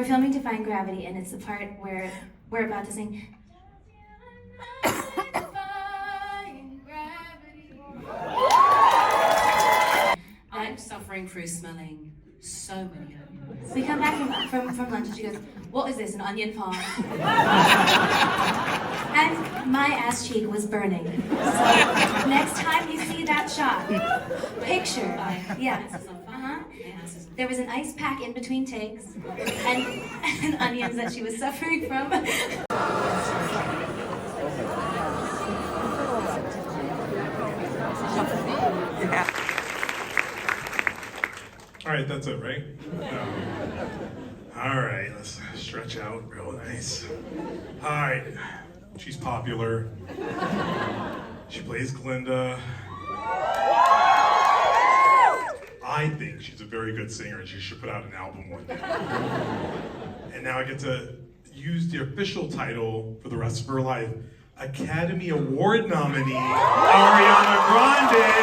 We're filming Defying Gravity, and it's the part where we're about to sing. I'm suffering through smelling so many onions. We come back from lunch, and she goes, "What is this, an onion farm?" And my ass cheek was burning. So next time you see that shot, picture, yeah, there was an ice pack in between takes, and onions that she was suffering from. All right, that's it, right? All right, let's stretch out real nice. All right, she's popular. She plays Glinda. I think she's a very good singer and she should put out an album one day. And now I get to use the official title for the rest of her life. Academy Award nominee, Ariana Grande.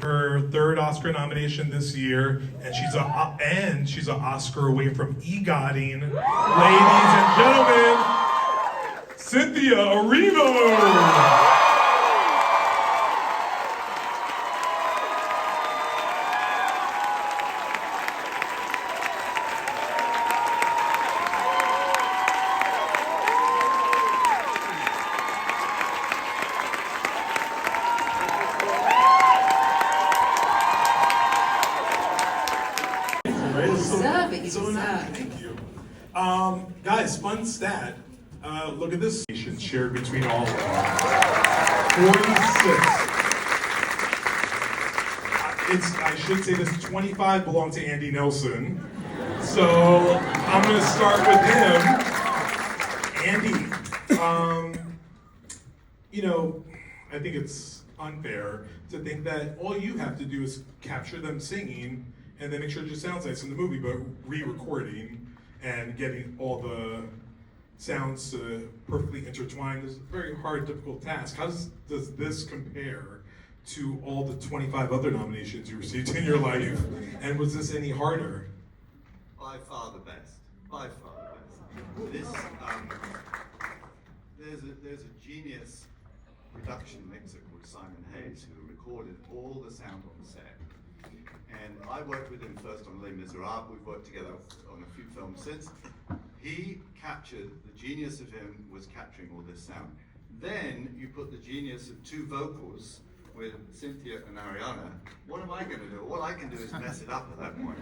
Her third Oscar nomination this year, and she's an Oscar away from EGOTing. Ladies and gentlemen, Cynthia Erivo. So nice, thank you. Guys, fun stat. Look at this shared between all of them. 46. I should say this 25 belong to Andy Nelson. So I'm gonna start with him. Andy, you know, I think it's unfair to think that all you have to do is capture them singing and then make sure it just sounds nice in the movie, but re-recording and getting all the sounds to perfectly intertwine is a very hard, difficult task. How does this compare to all the 25 other nominations you received in your life? And was this any harder? By far the best. By far the best. There's a genius production mixer called Simon Hayes who recorded all the sound on the set. And I worked with him first on Les Miserables. We've worked together on a few films since. He captured, the genius of him was capturing all this sound. Then you put the genius of two vocals with Cynthia and Ariana. What am I going to do? All I can do is mess it up at that point.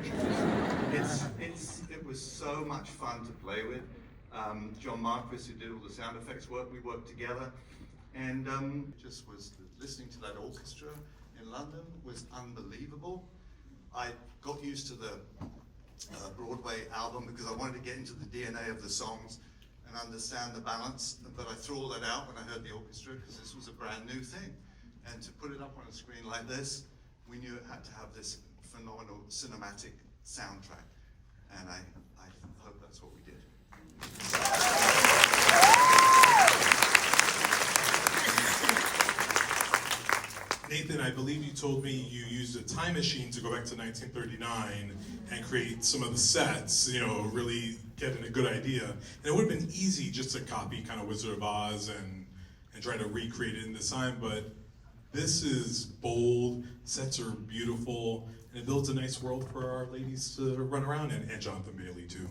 It was so much fun to play with. John Marquis, who did all the sound effects work, we worked together. And just was listening to that orchestra in London was unbelievable. I got used to the Broadway album because I wanted to get into the DNA of the songs and understand the balance, but I threw all that out when I heard the orchestra because this was a brand new thing. And to put it up on a screen like this, we knew it had to have this phenomenal cinematic soundtrack. And I hope that's what we did. Nathan, I believe you told me you used a time machine to go back to 1939 and create some of the sets, you know, really getting a good idea. And it would have been easy just to copy kind of Wizard of Oz and try to recreate it in this time, but this is bold, sets are beautiful, and it builds a nice world for our ladies to run around in, and Jonathan Bailey too.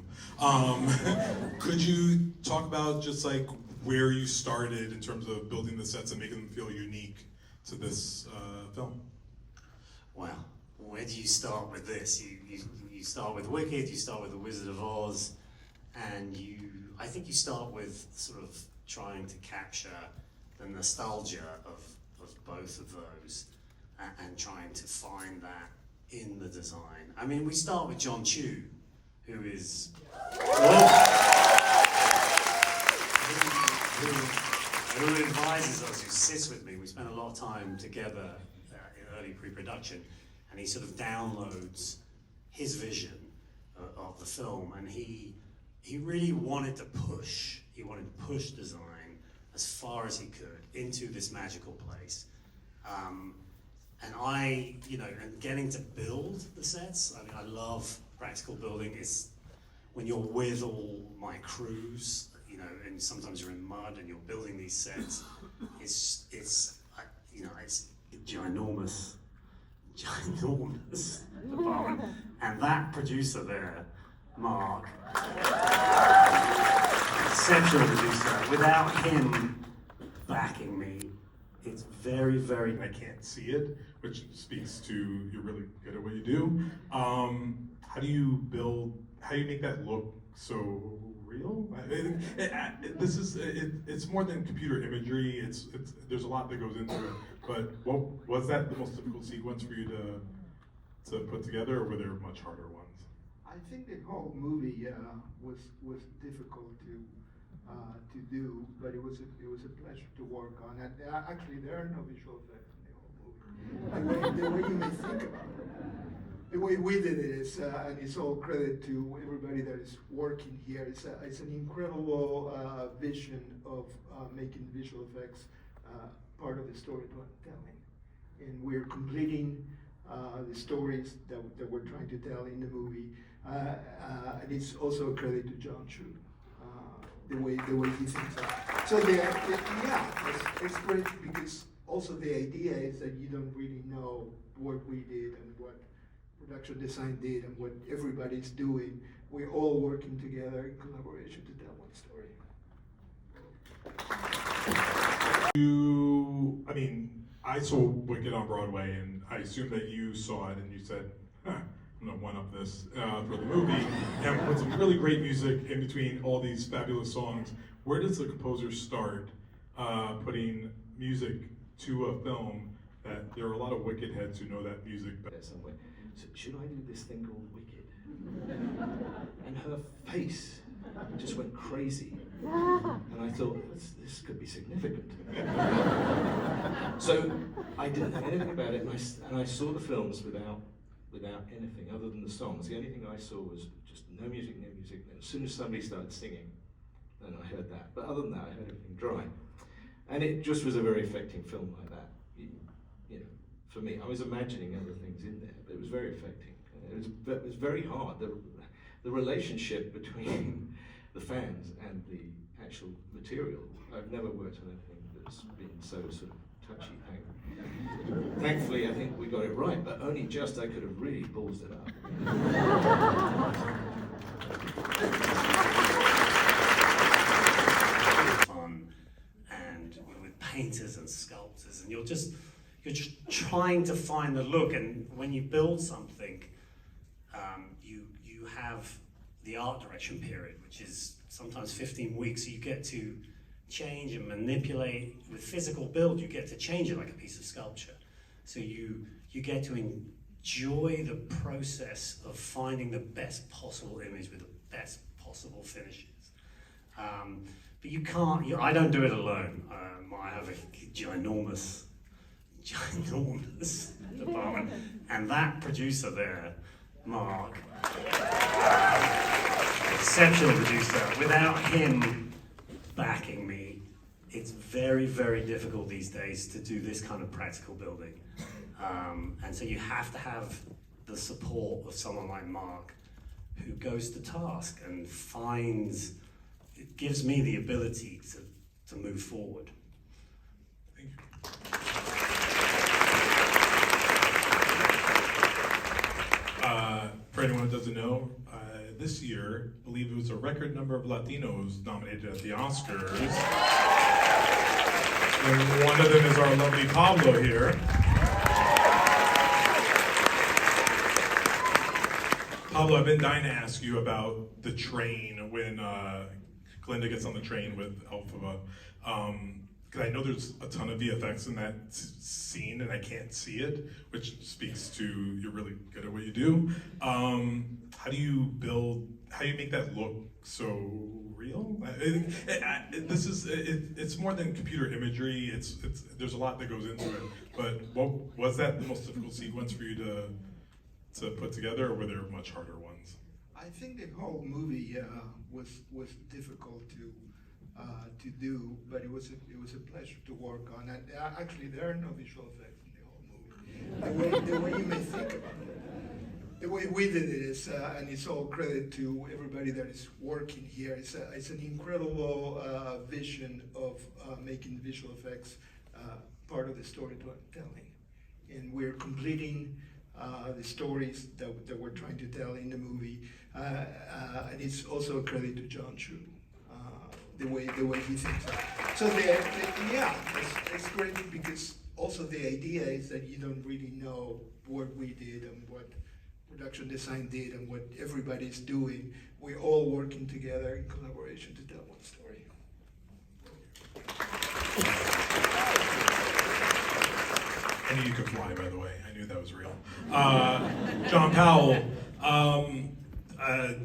Could you talk about just like where you started in terms of building the sets and making them feel unique to this film? Well, where do you start with this? You start with Wicked, you start with The Wizard of Oz, and I think you start with sort of trying to capture the nostalgia of both of those and trying to find that in the design. I mean, we start with John Chu, who is who advises us, who sits with me. We spent a lot of time together in early pre-production, and he sort of downloads his vision of the film, and he really wanted to push. He wanted to push design as far as he could into this magical place. And I, and getting to build the sets. I mean, I love practical building. It's when you're with all my crews, and sometimes you're in mud and you're building these sets. It's ginormous department. And that producer there, Mark, exceptional producer. Without him backing me, it's very, very. I can't see it, which speaks to you're really good at what you do. How do you make that look so real? It's more than computer imagery. There's a lot that goes into it. But was that the most difficult sequence for you to put together, or were there much harder ones? I think the whole movie was difficult to do, but it was a pleasure to work on. And actually, there are no visual effects in the whole movie. The way you may think about it, the way we did it is, and it's all credit to everybody that is working here. It's an incredible vision of making visual effects part of the storytelling, and we're completing the stories that we're trying to tell in the movie. And it's also a credit to John Chu, the way he thinks of it. So it's great because also the idea is that you don't really know what we did and what production design did and what everybody's doing. We're all working together in collaboration to tell one story. I saw Wicked on Broadway, and I assume that you saw it and you said, I'm gonna one-up this for the movie, and put some really great music in between all these fabulous songs. Where does the composer start putting music to a film that there are a lot of Wicked heads who know that music better? Somewhere. So should I do this thing called Wicked? And her face just went crazy. And I thought, this could be significant. So I didn't know anything about it, and I saw the films without anything other than the songs. The only thing I saw was just no music, no music. And as soon as somebody started singing, then I heard that. But other than that, I heard everything dry. And it just was a very affecting film like that. For me, I was imagining other things in there, but it was very affecting. It was very hard. The relationship between the fans and the actual material. I've never worked on anything that's been so sort of touchy. Thankfully, I think we got it right, but only just. I could have really ballsed it up. Fun, and with painters and sculptors, and you're just trying to find the look. And when you build something, you have the art direction period, which is sometimes 15 weeks. So you get to change and manipulate. With physical build, you get to change it like a piece of sculpture. So you get to enjoy the process of finding the best possible image with the best possible finishes. But you can't. I don't do it alone. I have a ginormous department, and that producer there, Mark, exceptional producer. Without him backing me, it's very, very difficult these days to do this kind of practical building. And so you have to have the support of someone like Mark, who goes to task and it gives me the ability to move forward. Thank you. For anyone who doesn't know, this year, I believe it was a record number of Latinos nominated at the Oscars. And one of them is our lovely Pablo here. Pablo, I've been dying to ask you about the train when Glinda gets on the train with Elphaba. Because I know there's a ton of VFX in that scene and I can't see it, which speaks to you're really good at what you do. How do you make that look so real? It's more than computer imagery. There's a lot that goes into it. But was that the most difficult sequence for you to to put together, or were there much harder ones? I think the whole movie was difficult to do, but it was a pleasure to work on. And actually, there are no visual effects in the whole movie. The way you may think about it. The way we did it is, and it's all credit to everybody that is working here. It's an incredible vision of making visual effects part of the storytelling, and we're completing the stories that we're trying to tell in the movie, and it's also a credit to John Chu, the way he thinks. So it's great because also the idea is that you don't really know what we did and what production design did and what everybody's doing. We're all working together in collaboration to tell one story. I knew you could fly, by the way. I knew that was real. John Powell,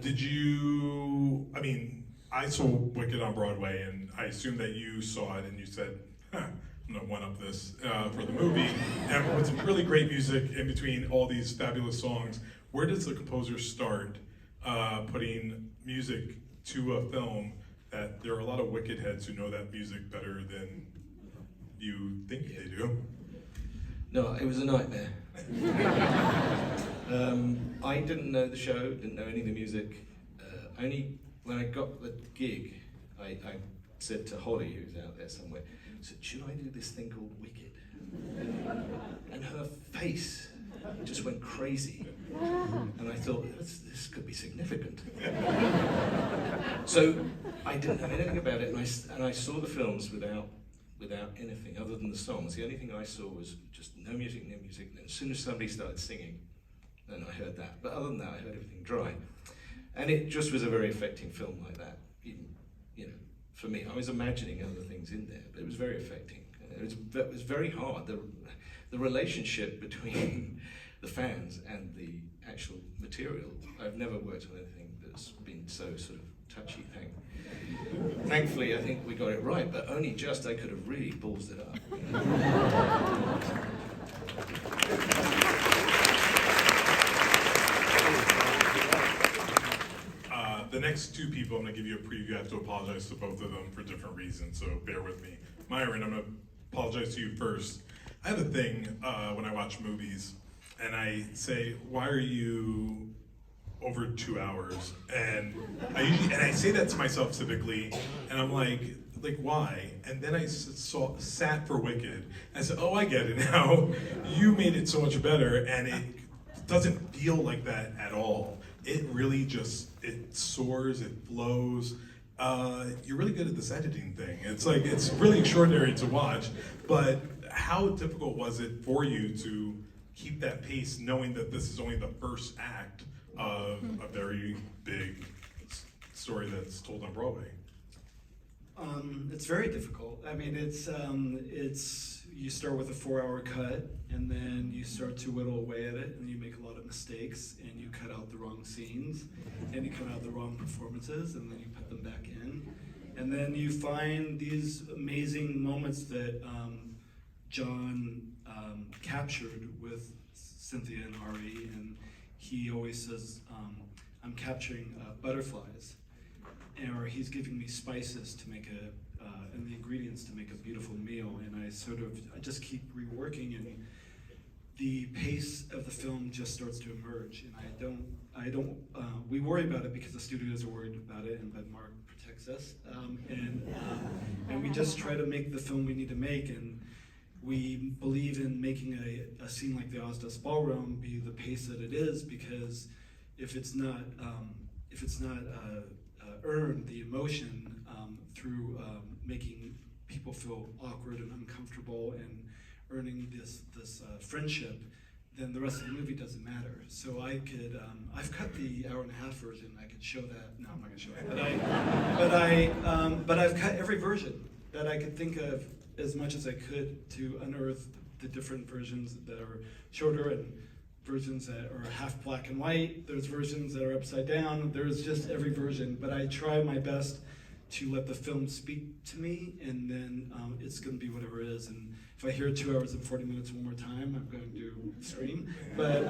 did you, I mean, I saw Wicked on Broadway, and I assume that you saw it and you said, I'm gonna one-up this for the movie. And with some really great music in between all these fabulous songs, where does the composer start putting music to a film that there are a lot of Wicked heads who know that music better than you think they do? No, it was a nightmare. I didn't know the show, didn't know any of the music. Only when I got the gig, I said to Holly, who's out there somewhere, I said, should I do this thing called Wicked? And her face just went crazy. And I thought, this could be significant. So I didn't know anything about it, and I saw the films without anything other than the songs. The only thing I saw was just no music, no music. And as soon as somebody started singing, then I heard that. But other than that, I heard everything dry. And it just was a very affecting film like that. Even, you know, for me, I was imagining other things in there, but it was very affecting. It was very hard. The relationship between the fans and the actual material. I've never worked on anything that's been so sort of touchy thing. Thankfully, I think we got it right, but only just I could have really ballsed it up. The next two people, I'm gonna give you a preview. I have to apologize to both of them for different reasons, so bear with me. Myron, I'm gonna apologize to you first. I have a thing when I watch movies, and I say, why are you over 2 hours? And I say that to myself typically, and I'm like why? And then I sat for Wicked. I said, oh, I get it now. You made it so much better, and it doesn't feel like that at all. It really just, it soars, it flows. You're really good at this editing thing. It's really extraordinary to watch, but how difficult was it for you to keep that pace, knowing that this is only the first act of a very big story that's told on Broadway? It's very difficult. I mean, it's you start with a 4-hour cut, and then you start to whittle away at it, and you make a lot of mistakes, and you cut out the wrong scenes, and you cut out the wrong performances, and then you put them back in, and then you find these amazing moments that John captured with Cynthia and Ari, and he always says, I'm capturing butterflies, or he's giving me spices to make and the ingredients to make a beautiful meal, and I just keep reworking, and the pace of the film just starts to emerge, and we worry about it because the studios are worried about it, and Ben Mark protects us, and we just try to make the film we need to make, and we believe in making a scene like the Ozdas Ballroom be the pace that it is, because if it's not earned the emotion through making people feel awkward and uncomfortable and earning this friendship, then the rest of the movie doesn't matter. So I've cut the 1.5-hour version. I could show that. No, I'm not gonna show it. But I've cut every version that I could think of as much as I could to unearth the different versions that are shorter and versions that are half black and white. There's versions that are upside down. There's just every version, but I try my best to let the film speak to me, and then it's going to be whatever it is. And if I hear 2 hours and 40 minutes one more time, I'm going to scream. But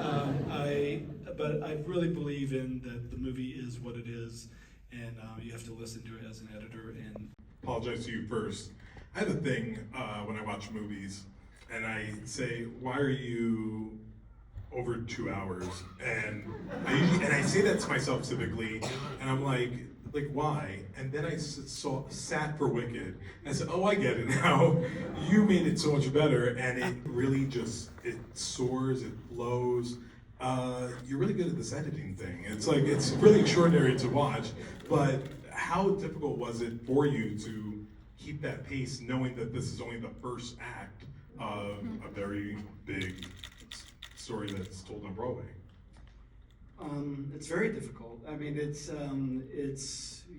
but I really believe in that the movie is what it is, and you have to listen to it as an editor. And apologize to you first. I have a thing when I watch movies, and I say, "Why are you over 2 hours?" And I say that to myself typically, and I'm like why? And then I sat for Wicked, and I said, "Oh, I get it now. You made it so much better, and it really it soars, it flows. You're really good at this editing thing. It's really extraordinary to watch. But how difficult was it for you to keep that pace, knowing that this is only the first act of a very big story that's told on Broadway?" It's very difficult. I mean, it's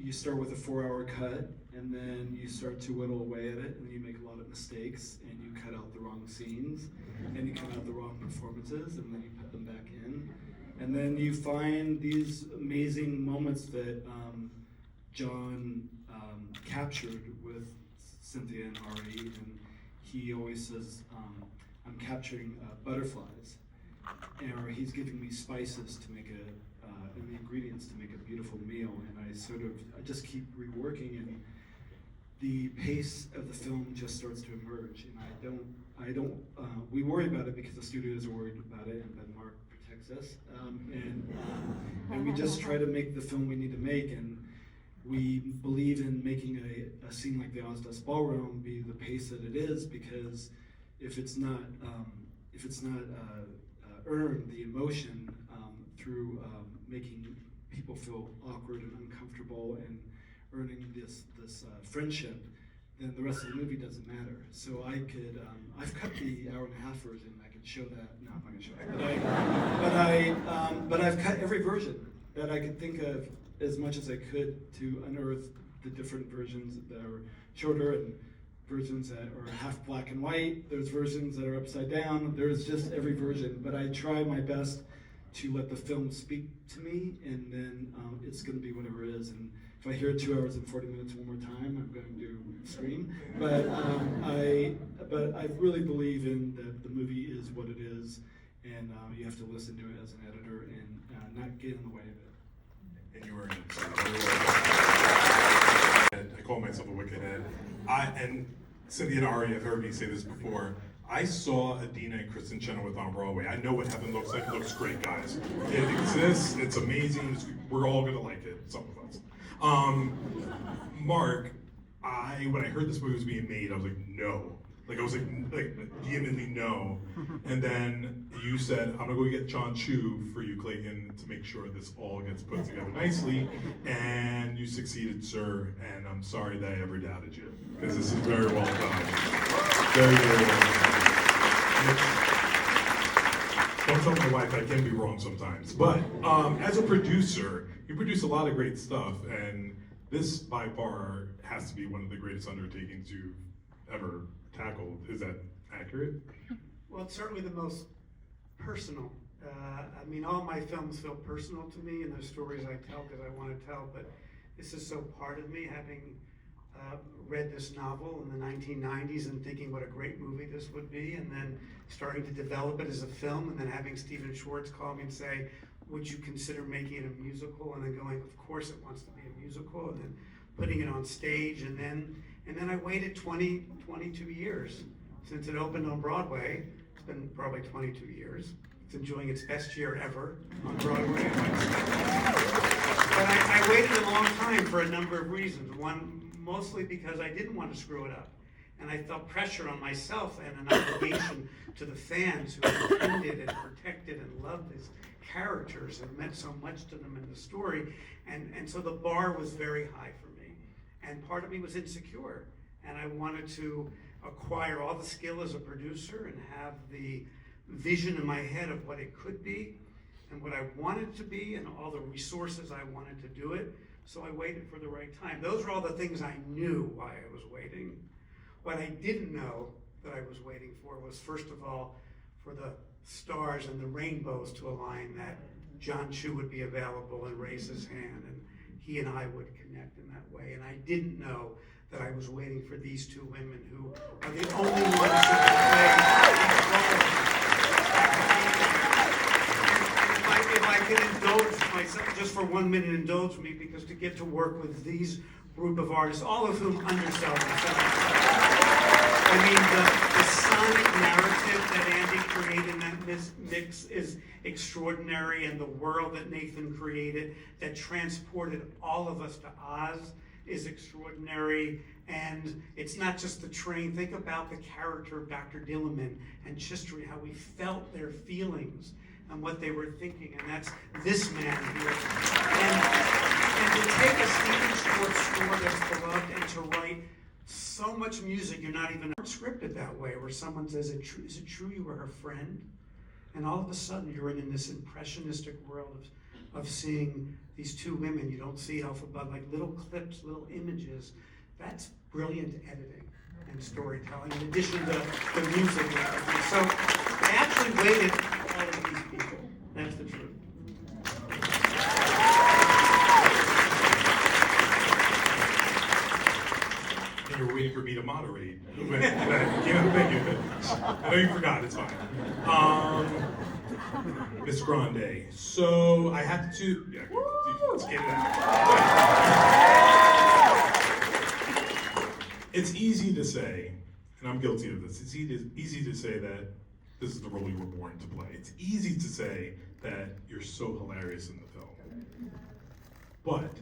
you start with a 4-hour cut, and then you start to whittle away at it, and you make a lot of mistakes, and you cut out the wrong scenes, and you cut out the wrong performances, and then you put them back in, and then you find these amazing moments that John captured with Cynthia and Ari, and he always says, "I'm capturing butterflies." Or he's giving me spices to make and the ingredients to make a beautiful meal, and I just keep reworking, and the pace of the film just starts to emerge. And we worry about it because the studios are worried about it, and Ben Mark protects us, and we just try to make the film we need to make, and we believe in making a scene like the Ozdas Ballroom be the pace that it is, because if it's not earn the emotion through making people feel awkward and uncomfortable and earning this friendship, then the rest of the movie doesn't matter. So I've cut the hour-and-a-half version. I can show that. No, I'm not going to show that. But I've cut every version that I could think of as much as I could to unearth the different versions that are shorter and versions that are half black and white. There's versions that are upside down. There's just every version. But I try my best to let the film speak to me, and then it's going to be whatever it is. And if I hear 2 hours and 40 minutes one more time, I'm going to scream. But I really believe in that the movie is what it is, and you have to listen to it as an editor and not get in the way of it. And you were I call myself a wicked head. And Cynthia and Ari have heard me say this before. I saw Adina and Kristen Chenoweth on Broadway. I know what heaven looks like. It looks great, guys. It exists. It's amazing. We're all gonna like it. Some of us. Mark, when I heard this movie was being made, I was like, no. I was like vehemently no. And then you said, I'm gonna go get John Chu for you, Clayton, to make sure this all gets put together nicely. And you succeeded, sir. And I'm sorry that I ever doubted you, because this is very well done. Very, very well done. Don't tell my wife I can be wrong sometimes. But as a producer, you produce a lot of great stuff, and this by far has to be one of the greatest undertakings you've ever tackled. Is that accurate? Well, it's certainly the most personal. I mean, all my films feel personal to me, and those stories I tell because I want to tell, but this is so part of me, having read this novel in the 1990s and thinking what a great movie this would be, and then starting to develop it as a film, and then having Stephen Schwartz call me and say, would you consider making it a musical? And then going, of course it wants to be a musical, and then putting it on stage, and then I waited 22 years since it opened on Broadway. It's been probably 22 years. It's enjoying its best year ever on Broadway. But I waited a long time for a number of reasons. One, mostly because I didn't want to screw it up. And I felt pressure on myself and an obligation to the fans who defended and protected and loved these characters and meant so much to them in the story. And so the bar was very high for me. And part of me was insecure. And I wanted to acquire all the skill as a producer and have the vision in my head of what it could be and what I wanted to be and all the resources I wanted to do it. So I waited for the right time. Those were all the things I knew why I was waiting. What I didn't know that I was waiting for was, first of all, for the stars and the rainbows to align, that John Chu would be available and raise his hand, and he and I would connect in that way. And I didn't know that I was waiting for these two women who are the only ones who can play each role. If I could just for 1 minute, indulge me, because to get to work with these group of artists, all of whom undersell themselves. I mean, the sonic narrative that Andy created in that mix is extraordinary, and the world that Nathan created that transported all of us to Oz is extraordinary. And it's not just the train. Think about the character of Dr. Dillerman and Chistry, how we felt their feelings and what they were thinking, and that's this man here. And to take a Stephen Schwartz score that's beloved and to write so much music, you're not even scripted that way, where someone says, is it true you were her friend? And all of a sudden you're in this impressionistic world of seeing these two women. You don't see Elphaba, like little clips, little images. That's brilliant editing and storytelling, in addition to the music and everything. So I actually waited for all of these people. That's the truth. And you were waiting for me to moderate. Yeah, thank you. I know you forgot, it's fine. Miss Grande. So I have to, yeah, let's get it out. It's easy to say, and I'm guilty of this, it's easy to say that this is the role you were born to play. It's easy to say that you're so hilarious in the film. But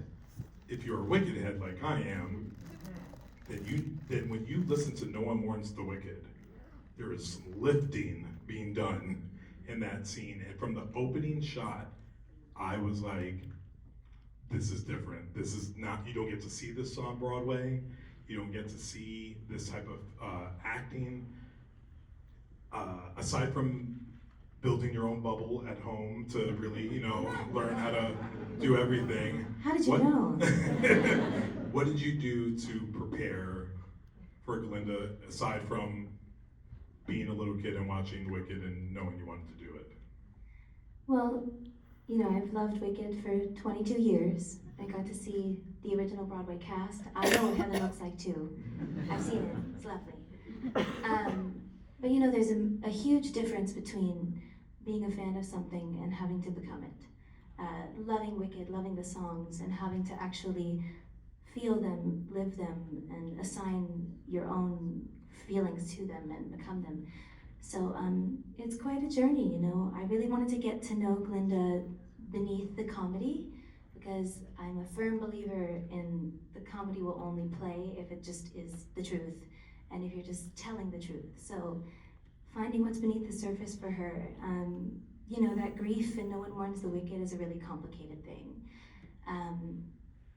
if you're a Wicked head like I am, then when you listen to No One Mourns the Wicked, there is some lifting being done in that scene. And from the opening shot, I was like, this is different. This is not, you don't get to see this on Broadway. You don't get to see this type of acting. Aside from building your own bubble at home to really, learn how to do everything. How did you know? What did you do to prepare for Glinda, aside from being a little kid and watching Wicked and knowing you wanted to do it? Well, I've loved Wicked for 22 years. I got to see the original Broadway cast. I know what heaven looks like too. I've seen it, it's lovely. But there's a huge difference between being a fan of something and having to become it. Loving Wicked, loving the songs, and having to actually feel them, live them, and assign your own feelings to them and become them. So it's quite a journey, I really wanted to get to know Glinda beneath the comedy, because I'm a firm believer in the comedy will only play if it just is the truth, and if you're just telling the truth. So finding what's beneath the surface for her, that grief in No One Mourns the Wicked is a really complicated thing.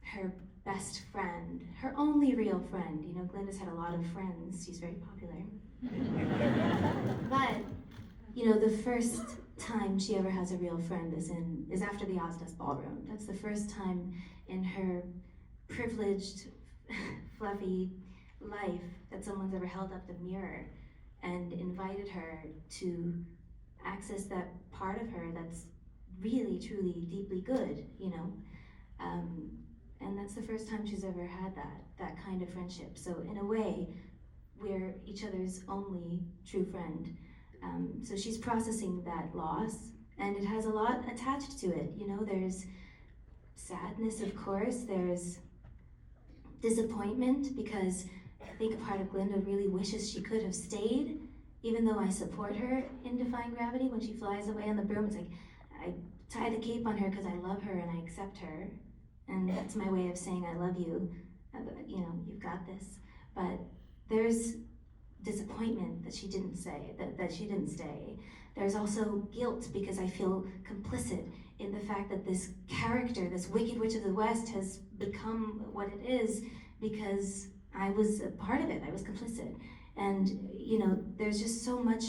Her best friend, her only real friend, Glinda's had a lot of friends, she's very popular. But, the first time she ever has a real friend is after the Ozdas Ballroom. That's the first time in her privileged, fluffy life that someone's ever held up the mirror and invited her to access that part of her that's really, truly, deeply good, and that's the first time she's ever had that kind of friendship. So in a way, we're each other's only true friend. So she's processing that loss, and it has a lot attached to it. There's sadness, of course, there's disappointment, because I think a part of Glinda really wishes she could have stayed, even though I support her in Defying Gravity. When she flies away on the broom, it's like, I tie the cape on her because I love her and I accept her, and that's my way of saying I love you, you've got this. But there's disappointment that she didn't say, that she didn't stay. There's also guilt, because I feel complicit in the fact that this character, this Wicked Witch of the West, has become what it is because I was a part of it, I was complicit. And there's just so much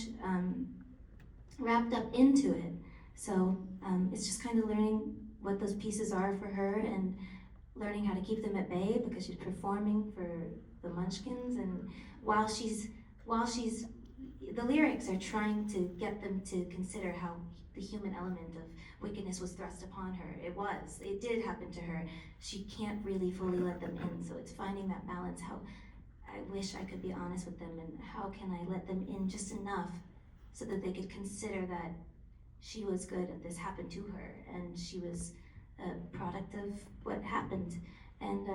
wrapped up into it. So it's just kind of learning what those pieces are for her and learning how to keep them at bay, because she's performing for the Munchkins, and while she's the lyrics are trying to get them to consider how the human element of wickedness was thrust upon her. It did happen to her. She can't really fully let them in, so it's finding that balance. How I wish I could be honest with them, and how can I let them in just enough so that they could consider that she was good and this happened to her, and she was a product of what happened. And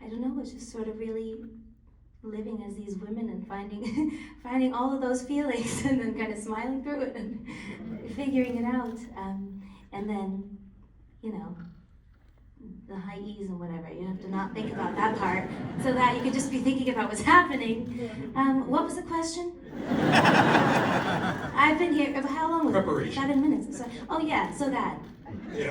I don't know, it's just sort of really living as these women and finding finding all of those feelings and then kind of smiling through it and figuring it out. And then, you know, the high E's and whatever, you have to not think about that part so that you could just be thinking about what's happening. What was the question? I've been here, how long was it? Preparation. 7 minutes. So, oh yeah, so that. Yeah.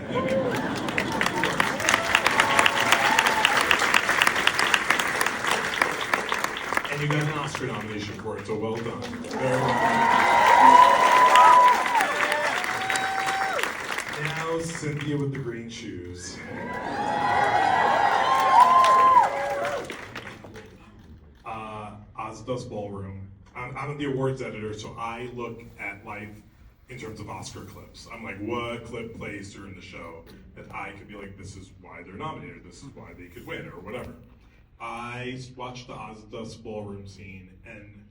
And you got an Oscar nomination for it, so well done. Very well. Now, Cynthia with the green shoes. Ozdo's Ballroom. I'm the awards editor, so I look at life in terms of Oscar clips. I'm like, what clip plays during the show that I could be like, this is why they're nominated, this is why they could win, or whatever. I watched the Ozdo's Ballroom scene, and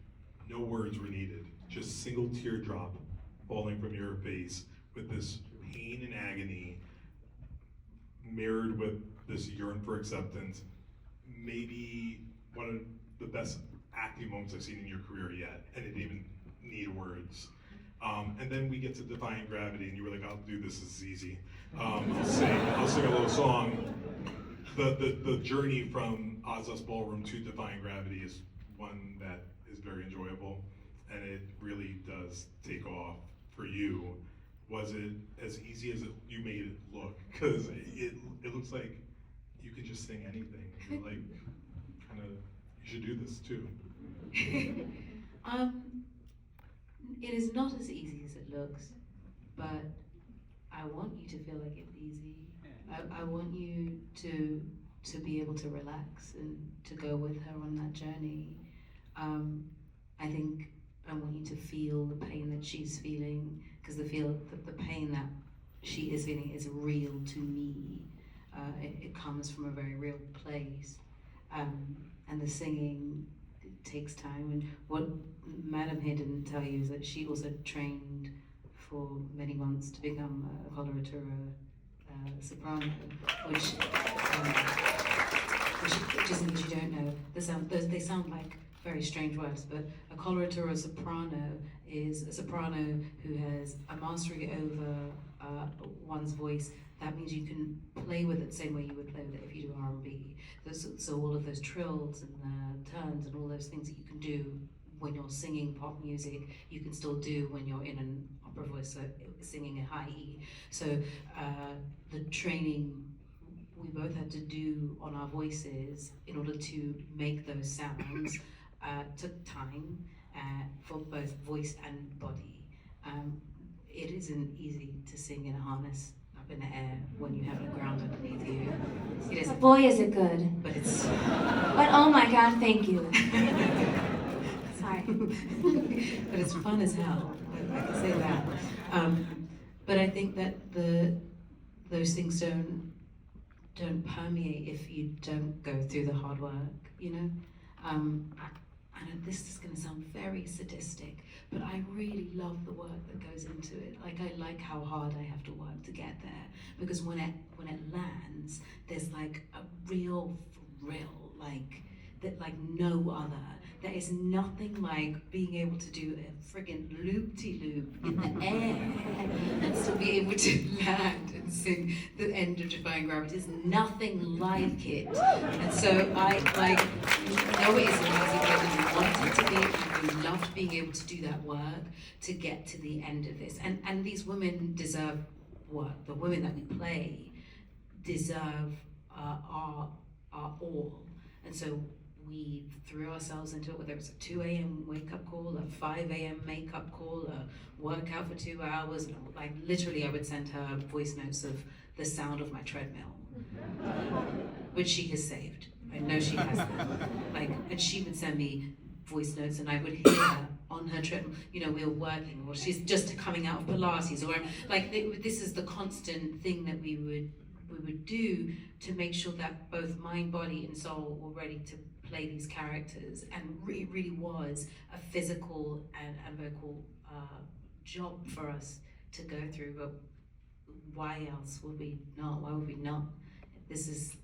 no words were needed. Just single teardrop falling from your face with this pain and agony mirrored with this yearn for acceptance. Maybe one of the best acting moments I've seen in your career yet, and it didn't even need words. And then we get to Defying Gravity, and you were like, I'll do this, this is easy. I'll sing a little song. The journey from Ozdo's Ballroom to Defying Gravity is one that is very enjoyable, and it really does take off for you. Was it as easy as you made it look? Because it looks like you could just sing anything. You're like, kind of, you should do this too. It is not as easy as it looks, but I want you to feel like it's easy. I want you to be able to relax and to go with her on that journey. I think I want you to feel the pain that she's feeling, because the pain that she is feeling is real to me. It comes from a very real place. And the singing, it takes time. And what Madam here didn't tell you is that she also trained for many months to become a coloratura soprano, which is in case you don't know, they sound like very strange words, but a coloratura soprano is a soprano who has a mastery over one's voice. That means you can play with it the same way you would play with it if you do R&B. So all of those trills and turns and all those things that you can do when you're singing pop music, you can still do when you're in an opera voice, so singing a high E. So the training we both had to do on our voices in order to make those sounds took time for both voice and body. It isn't easy to sing in a harness up in the air when you have a ground underneath you. It isn't. Boy, is it good. But it's. But oh my God, thank you. Sorry. But it's fun as hell. I can say that. But I think that those things don't permeate if you don't go through the hard work, you know? And this is going to sound very sadistic, but I really love the work that goes into it. Like, I like how hard I have to work to get there, because when it lands, there's like a real thrill, like no other. There is nothing like being able to do a friggin' loop-de-loop in the air and still be able to land and sing the end of Defying Gravity. There's nothing like it. And so I know it isn't easy, but I wanted to be, I loved being able to do that work to get to the end of this. And these women deserve work. The women that we play deserve our all. And so we threw ourselves into it, whether it was a 2 a.m. wake-up call, a 5 a.m. makeup call, a workout for 2 hours. And like literally I would send her voice notes of the sound of my treadmill, which she has saved. I know she has them. And she would send me voice notes and I would hear her on her treadmill. You know, we were working, or she's just coming out of Pilates, or this is the constant thing that we would do to make sure that both mind, body, and soul were ready to play these characters. And it really was a physical and vocal job for us to go through, but why else would we not? Why would we not? This is,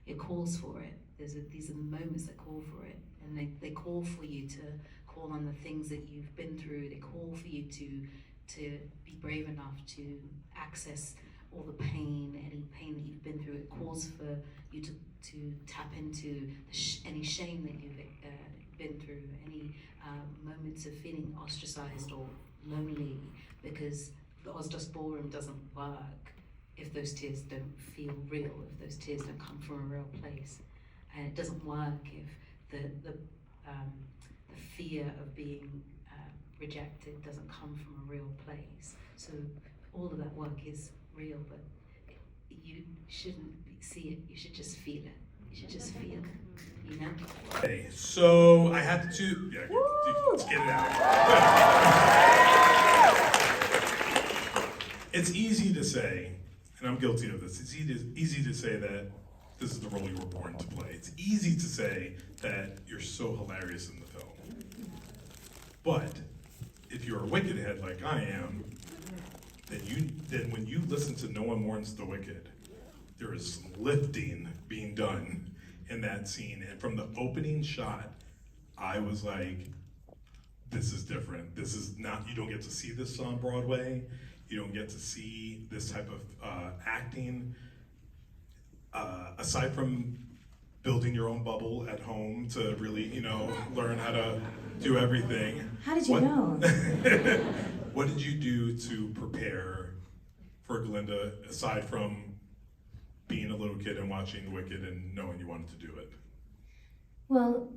it calls for it. These are the moments that call for it, and they call for you to call on the things that you've been through. They call for you to be brave enough to access all the pain, any pain that you've been through. It calls for you to tap into any shame that you've been through, any moments of feeling ostracized or lonely, because the Ozdos Ballroom doesn't work if those tears don't feel real, if those tears don't come from a real place. And it doesn't work if the fear of being rejected doesn't come from a real place. So all of that work is real, but you shouldn't see it, you should just feel it. You should just feel it, Okay, so I had to, let's get it out. It's easy to say, and I'm guilty of this, it's easy to say that this is the role you were born to play. It's easy to say that you're so hilarious in the film. But if you're a Wicked head like I am, then when you listen to No One Mourns the Wicked, there is some lifting being done in that scene. And from the opening shot, I was like, this is different. This is not, you don't get to see this on Broadway. You don't get to see this type of acting. Aside from building your own bubble at home to really, learn how to do everything. How did you know? What did you do to prepare for Glinda, aside from being a little kid and watching The Wicked and knowing you wanted to do it? Well,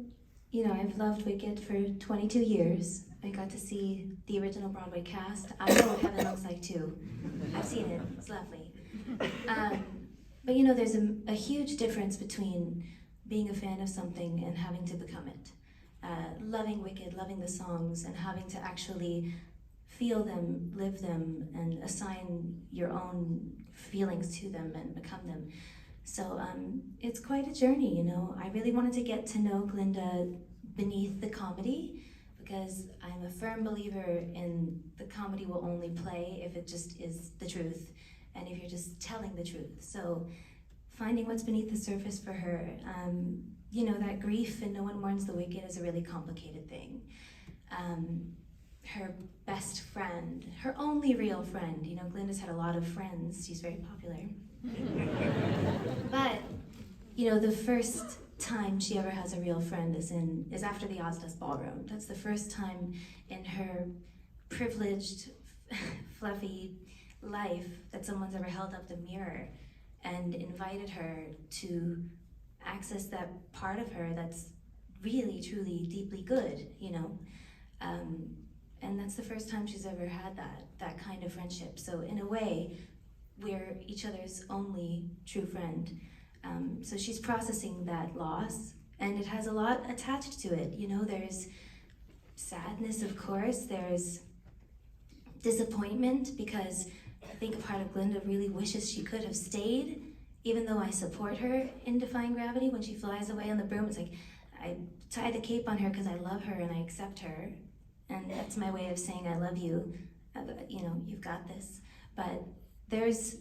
I've loved Wicked for 22 years. I got to see the original Broadway cast. I know what heaven looks like too. I've seen it, it's lovely. But there's a huge difference between being a fan of something and having to become it. Loving Wicked, loving the songs, and having to actually feel them, live them, and assign your own feelings to them and become them. So it's quite a journey, I really wanted to get to know Glinda beneath the comedy, because I'm a firm believer in the comedy will only play if it just is the truth, and if you're just telling the truth. So finding what's beneath the surface for her, that grief in No One Mourns the Wicked is a really complicated thing. Her best friend, her only real friend, Glinda's had a lot of friends, she's very popular. But, the first time she ever has a real friend is after the Ozdos Ballroom. That's the first time in her privileged, fluffy life that someone's ever held up the mirror and invited her to access that part of her that's really, truly, deeply good, and that's the first time she's ever had that kind of friendship. So in a way, we're each other's only true friend. So she's processing that loss, and it has a lot attached to it. There's sadness, of course, there's disappointment, because I think a part of Glinda really wishes she could have stayed, even though I support her in defying gravity. When she flies away on the broom, it's like, I tie the cape on her because I love her and I accept her. And that's my way of saying I love you. You've got this. But there's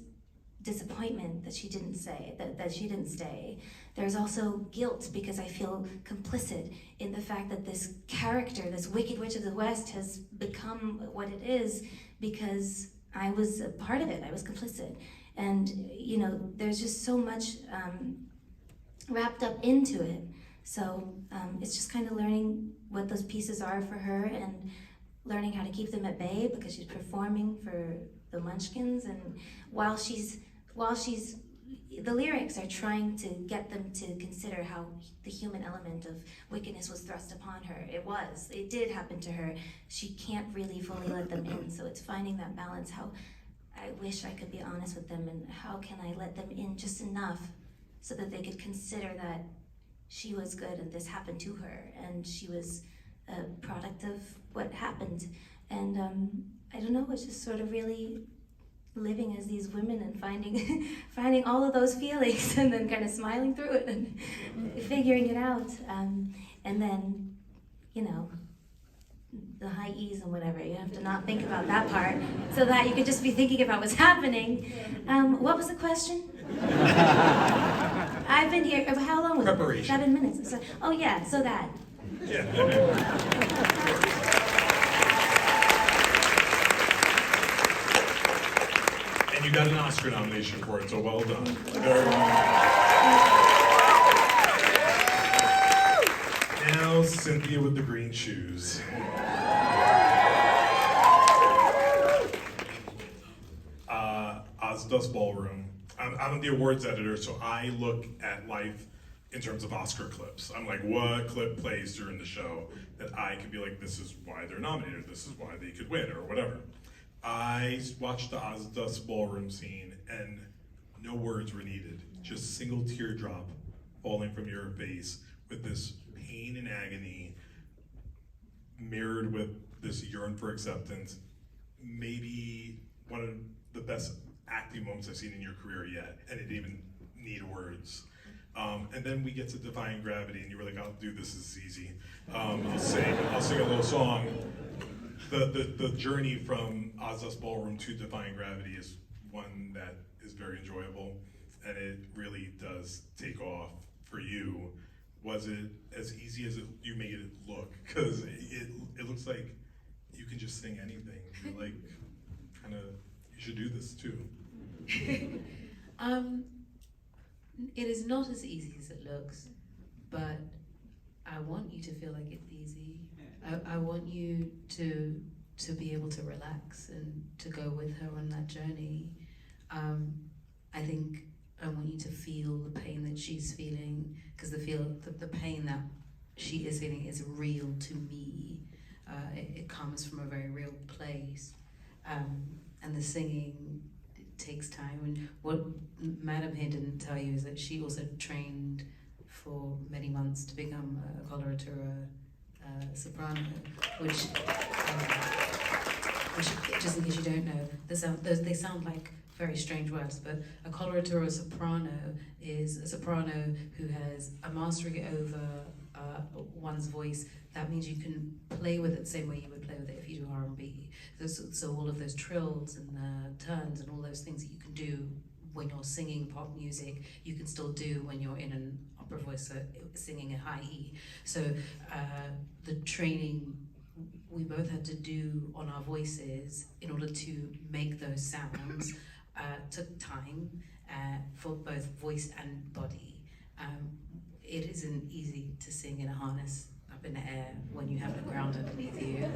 disappointment that she didn't say, that she didn't stay. There's also guilt, because I feel complicit in the fact that this character, this Wicked Witch of the West, has become what it is because I was a part of it. I was complicit. And, there's just so much wrapped up into it. So it's just kind of learning what those pieces are for her and learning how to keep them at bay, because she's performing for the Munchkins, and while she's the lyrics are trying to get them to consider how the human element of wickedness was thrust upon her. It did happen to her. She can't really fully let them in, so it's finding that balance. How I wish I could be honest with them, and how can I let them in just enough so that they could consider that she was good and this happened to her, and she was a product of what happened. And I don't know, it's just sort of really living as these women and finding all of those feelings and then kind of smiling through it and figuring it out. And then, the high E's and whatever. You have to not think about that part so that you could just be thinking about what's happening. What was the question? I've been here, how long was Preparation. it? 7 minutes. So, oh yeah, so that. Yeah. And you got an Oscar nomination for it, so well done. Very Now, Cynthia with the green shoes. Ozdust Ballroom. I'm the awards editor, so I look at life in terms of Oscar clips. I'm like, what clip plays during the show that I could be like, this is why they're nominated, this is why they could win, or whatever. I watched the Ozdust Ballroom scene, and no words were needed. Just single teardrop falling from your face with this pain and agony mirrored with this yearn for acceptance. Maybe one of the best acting moments I've seen in your career yet, and it didn't even need words. And then we get to Defying Gravity, and you were like, I'll do this, this is easy. I'll sing a little song. The journey from Ozdust Ballroom to Defying Gravity is one that is very enjoyable, and it really does take off for you. Was it as easy as you made it look? Because it looks like you can just sing anything. You're like, kind of, you should do this too. It is not as easy as it looks, but I want you to feel like it's easy. I want you to be able to relax and to go with her on that journey. I think I want you to feel the pain that she's feeling, because the pain that she is feeling is real to me. It comes from a very real place, and the singing, it takes time. And what Madam here didn't tell you is that she also trained for many months to become a coloratura soprano, which just in case you don't know, they sound like very strange words, but a coloratura soprano is a soprano who has a mastery over one's voice. That means you can play with it the same way you would play with it if you do R&B. So all of those trills and turns and all those things that you can do when you're singing pop music, you can still do when you're in an opera voice singing a high E. So the training we both had to do on our voices in order to make those sounds took time for both voice and body. It isn't easy to sing in a harness up in the air when you have the ground underneath you.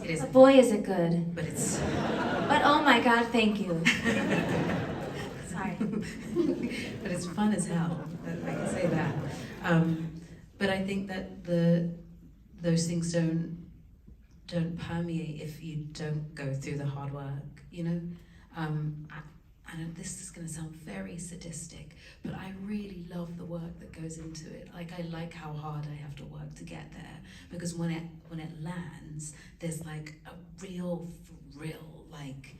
It is. Boy, is it good. But it's. But oh my God, thank you. Sorry. But it's fun as hell. I can say that. But I think that those things don't permeate if you don't go through the hard work. You know. I know this is going to sound very sadistic, but I really love the work that goes into it. Like, I like how hard I have to work to get there, because when it lands, there's like a real thrill, like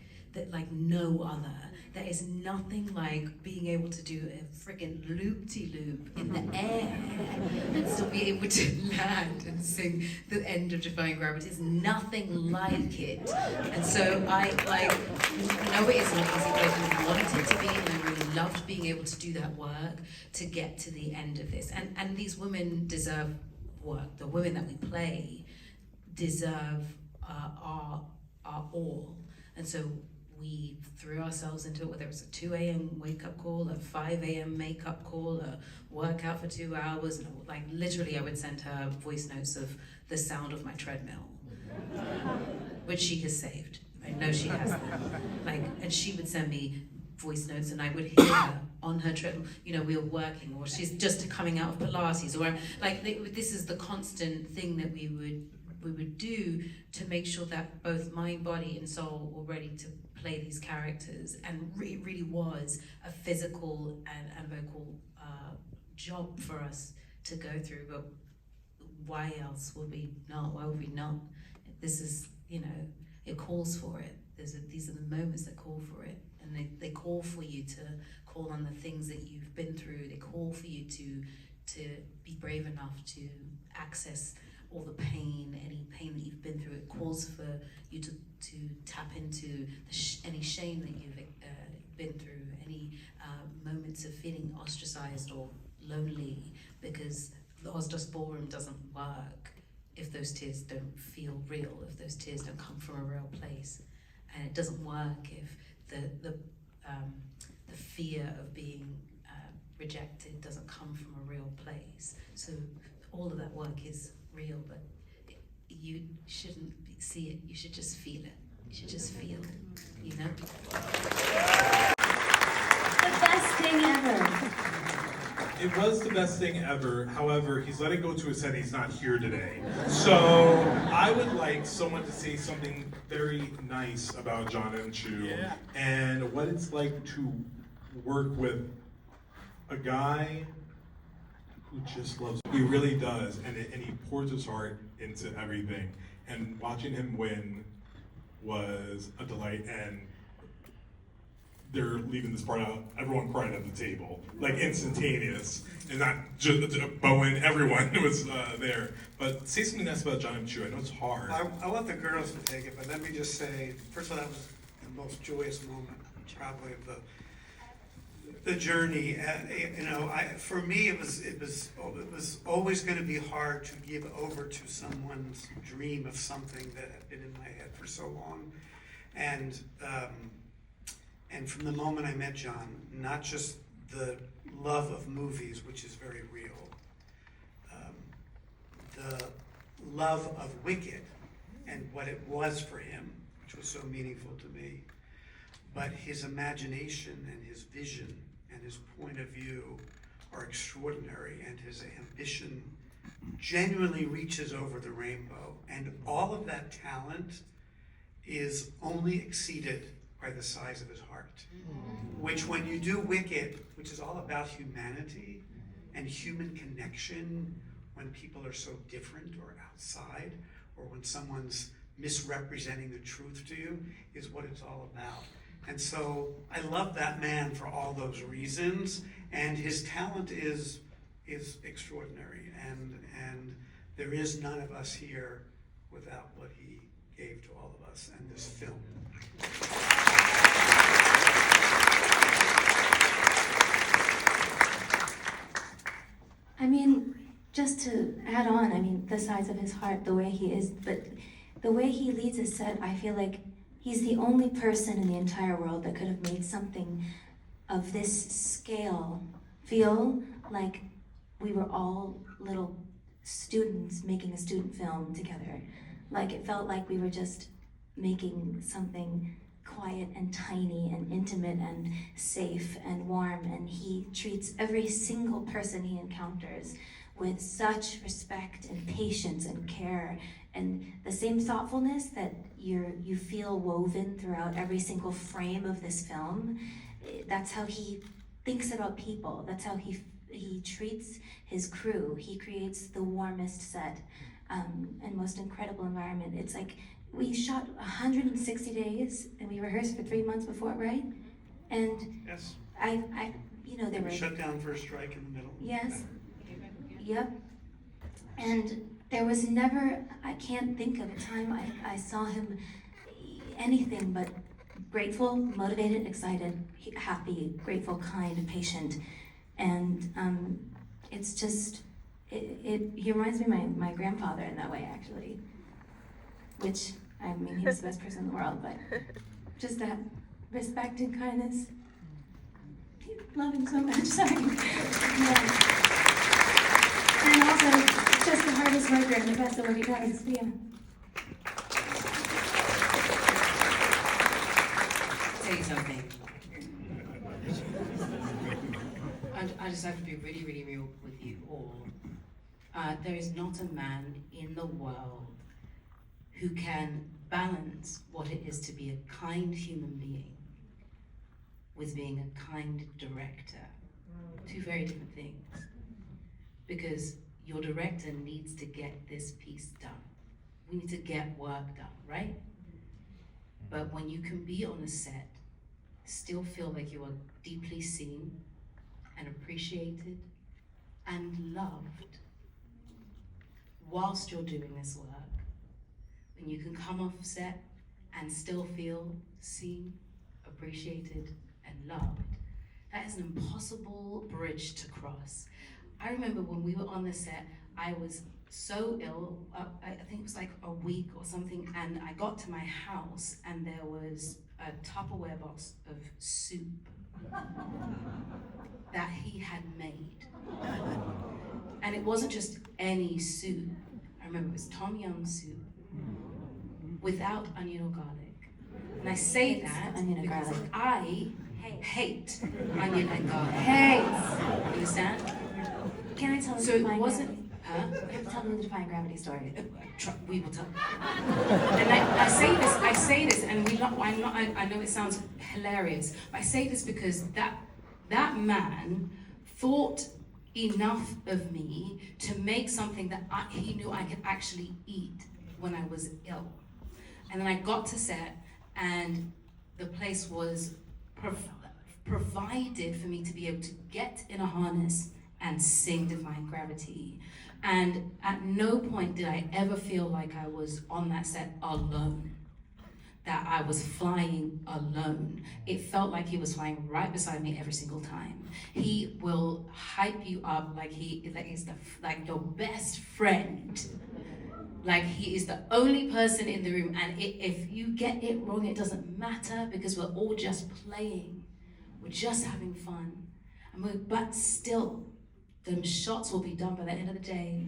no other. There is nothing like being able to do a freaking loop-de-loop in the air and still be able to land and sing the end of Defying Gravity. There's nothing like it. And so I know it isn't easy, but I wanted it to be, and I really loved being able to do that work to get to the end of this. And these women deserve work. The women that we play deserve our all. And so we threw ourselves into it, whether it was a 2 a.m. wake-up call, a 5 a.m. makeup call, a workout for 2 hours, and like literally I would send her voice notes of the sound of my treadmill, which she has saved. I know she has them. And she would send me voice notes, and I would hear her on her treadmill. You know, we were working, or she's just coming out of Pilates, or this is the constant thing that we would do to make sure that both mind, body, and soul were ready to play these characters. And it really was a physical and vocal job for us to go through. But why else would we not? Why would we not? This is, it calls for it. These are the moments that call for it. And they call for you to call on the things that you've been through. They call for you to be brave enough to access all the pain, any pain that you've been through. It calls for you to tap into any shame that you've been through, any moments of feeling ostracized or lonely, because the Ozdos Ballroom doesn't work if those tears don't feel real, if those tears don't come from a real place. And it doesn't work if the fear of being rejected doesn't come from a real place. So all of that work is real, but you shouldn't see it, you should just feel it. You should just feel, you know? The best thing ever. It was the best thing ever. However, he's let it go to his head. He's not here today. So I would like someone to say something very nice about John Chu and what it's like to work with a guy who just loves. He really does, and he pours his heart into everything. And watching him win was a delight. And they're leaving this part out. Everyone cried at the table, like instantaneous, and not just Bowen. Everyone was there. But say something nice about John Chu. I know it's hard. I want the girls to take it, but let me just say, first of all, that was the most joyous moment, probably of the journey. For me, it was always going to be hard to give over to someone's dream of something that had been in my head for so long, and from the moment I met John, not just the love of movies, which is very real, the love of Wicked and what it was for him, which was so meaningful to me, but his imagination and his vision and his point of view are extraordinary, and his ambition genuinely reaches over the rainbow, and all of that talent is only exceeded by the size of his heart. Which, when you do Wicked, which is all about humanity and human connection, when people are so different or outside, or when someone's misrepresenting the truth to you, is what it's all about. And so I love that man for all those reasons, and his talent is extraordinary, and there is none of us here without what he gave to all of us and this film. I mean, just to add on, I mean, the size of his heart, the way he is, but the way he leads a set, I feel like he's the only person in the entire world that could have made something of this scale feel like we were all little students making a student film together. Like, it felt like we were just making something quiet and tiny and intimate and safe and warm, and he treats every single person he encounters with such respect and patience and care, and the same thoughtfulness that you feel woven throughout every single frame of this film. That's how he thinks about people. That's how he treats his crew. He creates the warmest set and most incredible environment. It's like, we shot 160 days, and we rehearsed for 3 months before, right? And Yes. there were Shut down for a strike in the middle. Yes. Yep. And there was never, I can't think of a time I saw him anything but grateful, motivated, excited, happy, grateful, kind, patient. And it's just, he reminds me of my grandfather in that way, actually. Which, I mean, he was the best person in the world, but just that respect and kindness. Love him so much, sorry. Yeah. And also, just the hardest worker and the best at what he does, yeah. Tell you something. I just have to be really, really real with you all. There is not a man in the world who can balance what it is to be a kind human being with being a kind director. Two very different things. Because your director needs to get this piece done. We need to get work done, right? But when you can be on a set, still feel like you are deeply seen and appreciated and loved, whilst you're doing this work, when you can come off set and still feel seen, appreciated, and loved, that is an impossible bridge to cross. I remember when we were on the set, I was so ill, I think it was like a week or something, and I got to my house and there was a Tupperware box of soup that he had made. And it wasn't just any soup. I remember it was Tom Yum soup without onion or garlic. And I say that onion and because garlic. I hate onion and garlic. Hey! Understand? Can I tell them So the it Defying wasn't, huh? Gravity? Tell them the Defying Gravity story. We will tell. And I say this, and I know it sounds hilarious, but I say this because that man thought enough of me to make something that he knew I could actually eat when I was ill. And then I got to set, and the place was provided for me to be able to get in a harness and sing Defying Gravity. And at no point did I ever feel like I was on that set alone, that I was flying alone. It felt like he was flying right beside me every single time. He will hype you up like he's like your best friend. Like he is the only person in the room, and if you get it wrong, it doesn't matter because we're all just playing. We're just having fun. But still, the shots will be done by the end of the day.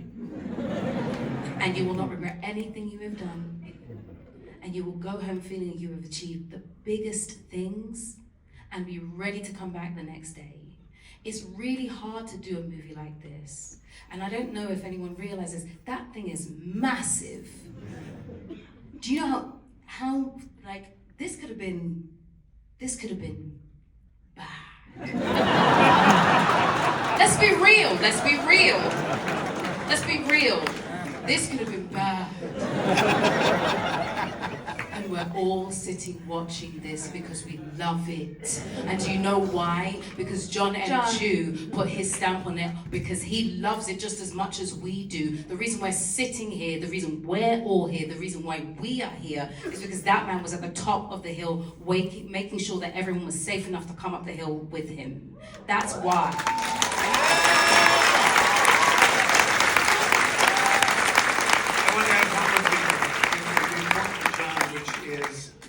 And you will not regret anything you have done. And you will go home feeling you have achieved the biggest things and be ready to come back the next day. It's really hard to do a movie like this. And I don't know if anyone realizes that thing is massive. Do you know how like, this could have been bad. Let's be real. This could have been bad. And we're all sitting watching this because we love it. And do you know why? Because John Chu put his stamp on it because he loves it just as much as we do. The reason we're sitting here, the reason we're all here, the reason why we are here is because that man was at the top of the hill making sure that everyone was safe enough to come up the hill with him. That's why.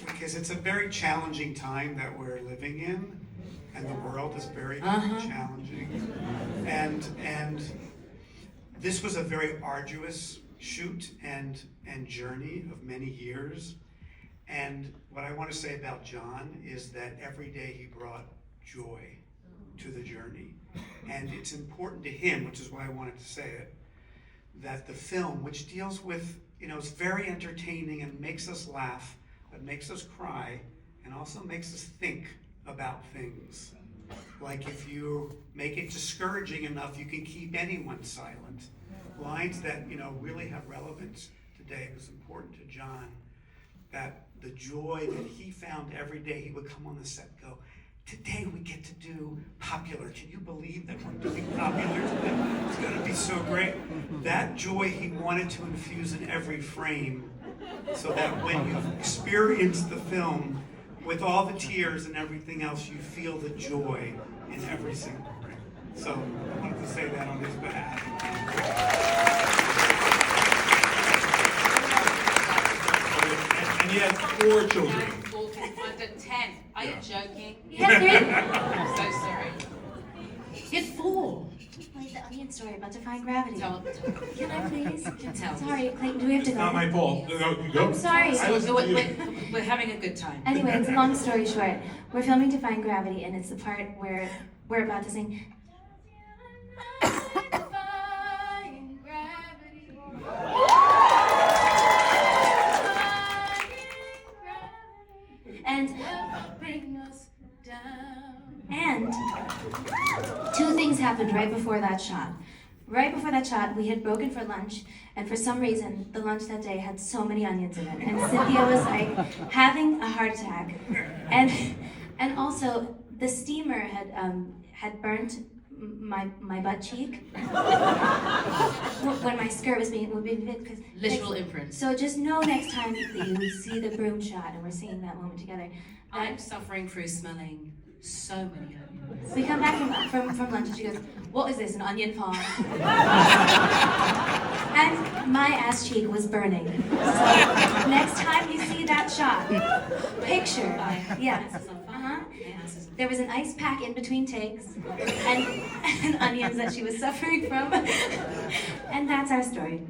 Because it's a very challenging time that we're living in, and the world is very, very challenging. And this was a very arduous shoot and journey of many years. And what I want to say about John is that every day he brought joy to the journey. And it's important to him, which is why I wanted to say it, that the film, which deals with, it's very entertaining and makes us laugh, but makes us cry, and also makes us think about things. Like if you make it discouraging enough, you can keep anyone silent. Lines that, really have relevance today. It was important to John that the joy that he found every day, he would come on the set and go, today we get to do Popular. Can you believe that we're doing Popular today? It's gonna be so great. That joy he wanted to infuse in every frame, so that when you experience the film with all the tears and everything else, you feel the joy in every single frame. So I wanted to say that on his behalf. And he had 4 children. Under 10. Are you joking? Yeah, I'm so sorry. You had 4. Wait, the onion story about Defying Gravity. Tell. Can I please? Tell. Sorry, Clayton, do we have to It's go? not my fault. No, you go. I'm sorry. I listened to you. We're having a good time. Anyways, long story short, we're filming Defying Gravity, and it's the part where we're about to sing. Defying Gravity. And 2 things happened right before that shot. Right before that shot, we had broken for lunch, and for some reason, the lunch that day had so many onions in it, and Cynthia was like having a heart attack. And also, the steamer had burnt my butt cheek when my skirt was being because Literal imprints. So just know next time that you see the broom shot and we're seeing that moment together. I'm suffering through smelling so many onions. We come back from lunch and she goes, "What is this, an onion farm?" And my ass cheek was burning. So next time you see that shot, picture, there was an ice pack in between takes and onions that she was suffering from. And that's our story.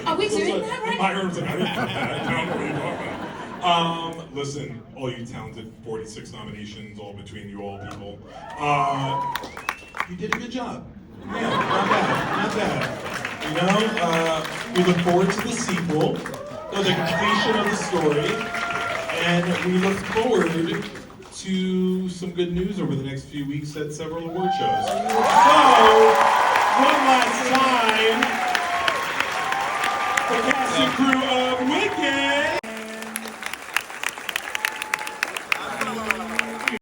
Are we doing that right now? Myron's like, I don't know what you're talking about. Listen, all you talented 46 nominations, all between you all people. You did a good job. Yeah, not bad. You know, we look forward to the sequel, the completion of the story, and we look forward to some good news over the next few weeks at several award shows. So, one last time, the cast and crew